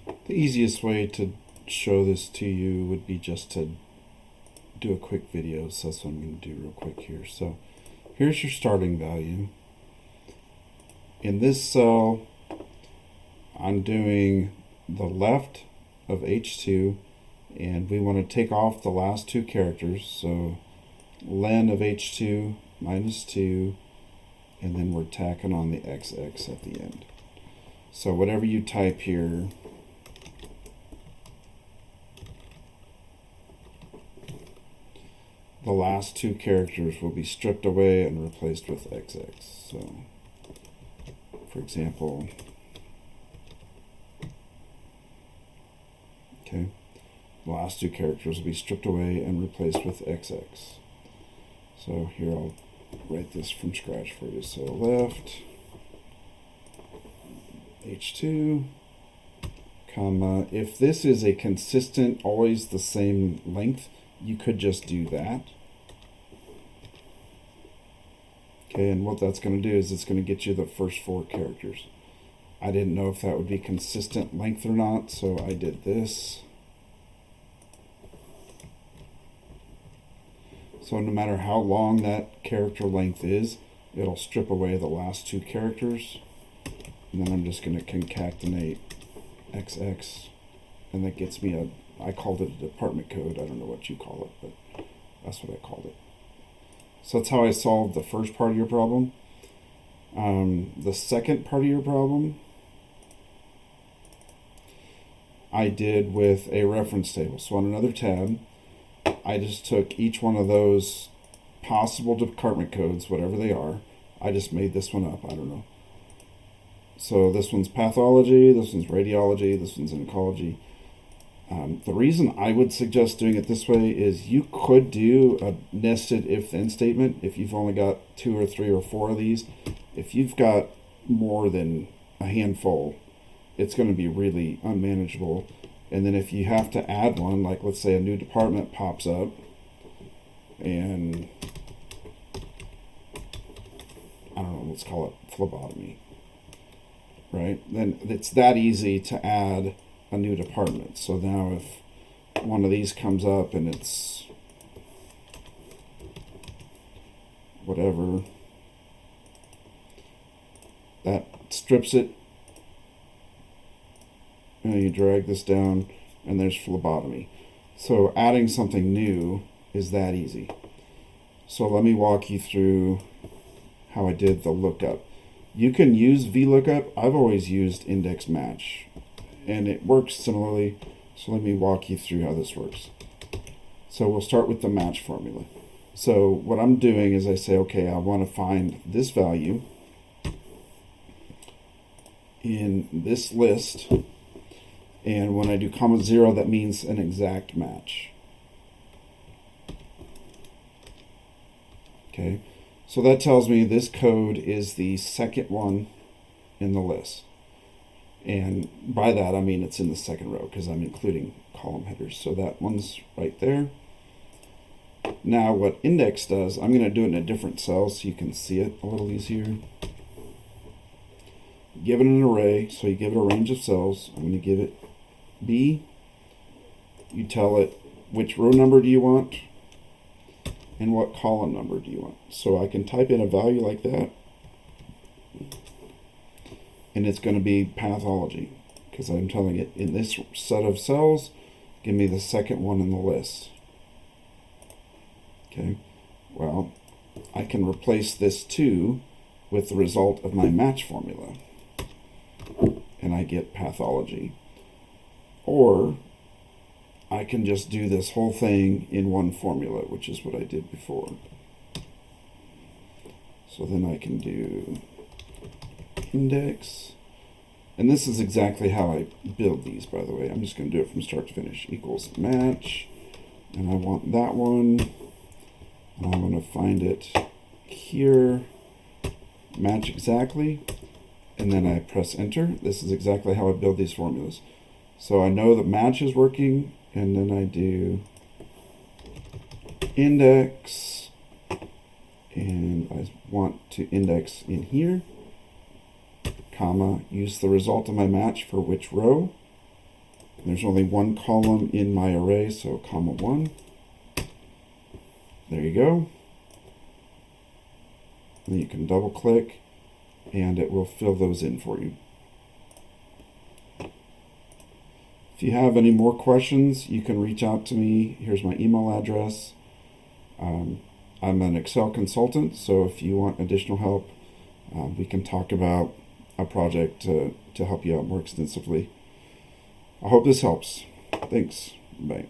The easiest way to show this to you would be just to do a quick video, so that's what I'm going to do real quick here. So here's your starting value. In this cell, I'm doing the left of H2, and we want to take off the last two characters, so len of H2 minus 2, and then we're tacking on the XX at the end. So whatever you type here, the last two characters will be stripped away and replaced with XX. So, for example, okay, the last two characters will be stripped away and replaced with XX. So here I'll write this from scratch for you. So left H2, comma, if this is a consistent, always the same length, you could just do that. Okay, and what that's going to do is it's going to get you the first four characters. I didn't know if that would be consistent length or not, so I did this. So no matter how long that character length is, it'll strip away the last two characters. And then I'm just going to concatenate XX, and that gets me I called it a department code. I don't know what you call it, but that's what I called it. So that's how I solved the first part of your problem. The second part of your problem, I did with a reference table. So on another tab, I just took each one of those possible department codes, whatever they are. I just made this one up. I don't know. So this one's pathology, this one's radiology, this one's oncology. The reason I would suggest doing it this way is you could do a nested if-then statement if you've only got 2 or 3 or 4 of these. If you've got more than a handful, it's going to be really unmanageable. And then if you have to add one, like let's say a new department pops up, and I don't know, let's call it phlebotomy, right? Then it's that easy to add a new department. So now if one of these comes up and it's whatever, that strips it, and you drag this down and there's phlebotomy. So adding something new is that easy. So let me walk you through how I did the lookup. You can use VLOOKUP. I've always used index match, and it works similarly. So let me walk you through how this works. So we'll start with the match formula. So what I'm doing is I say, okay, I want to find this value in this list, and when I do comma 0, that means an exact match. Okay, so that tells me this code is the second one in the list. And by that, I mean it's in the second row because I'm including column headers. So that one's right there. Now what index does, I'm going to do it in a different cell so you can see it a little easier. Give it an array, so you give it a range of cells. I'm going to give it B. You tell it which row number do you want and what column number do you want. So I can type in a value like that, and it's going to be pathology because I'm telling it in this set of cells, give me the second one in the list. Okay, well, I can replace this 2 with the result of my match formula, and I get pathology. Or I can just do this whole thing in one formula, which is what I did before. So then I can do index, and this is exactly how I build these, by the way. I'm just going to do it from start to finish. Equals match, and I want that one, and I want to find it here, match exactly, and then I press enter. This is exactly how I build these formulas. So I know that match is working, and then I do index, and I want to index in here, comma, use the result of my match for which row, There's only one column in my array, so comma 1. There you go. Then you can double click and it will fill those in for you. If you have any more questions, you can reach out to me. Here's my email address. I'm an Excel consultant, so if you want additional help, we can talk about a project to help you out more extensively. I hope this helps. Thanks. Bye.